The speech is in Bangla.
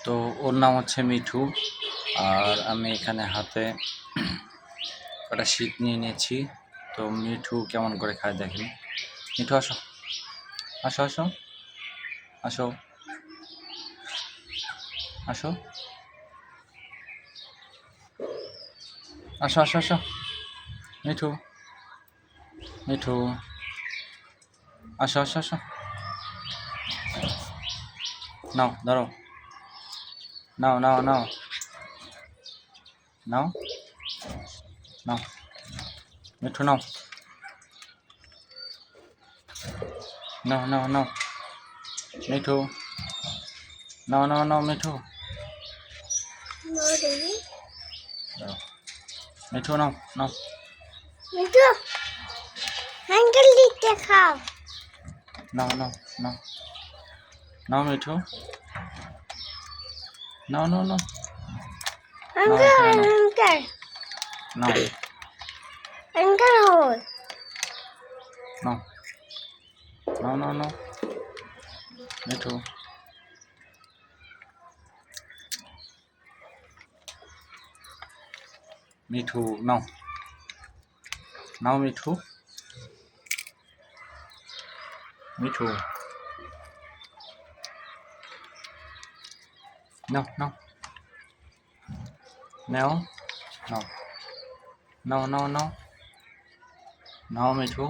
তো ওর নাম হচ্ছে মিঠু। আর আমি এখানে হাতে একটা শীত নিয়ে নিয়েছি। তো মিঠু কেমন করে খায় দেখেন। মিঠু আসো, আসো আসো আসো আসো আসো আসো আসো মিঠু, মিঠু আসো আসো আসো, নাও ধরো, নাও নাও নাও নাও নাও মিঠু নাও, নাও নাও নাও মিঠু, নাও নাও নাও মিঠু, দাও। মিঠু নাও নাও, মিঠু আঙ্কেল দিতে খাও। নাও নাও নাও নাও মিঠু, নাও নাও নাও আঙ্কেল এখানে নাও, আঙ্কেল নাও আঙ্কেল হল নাও নাও নাও নাও মিঠু, মিঠু নাও, নাও মিঠু, মিঠু নাও নাও নাও নাও নাও নাও নাও নাও মিঠু।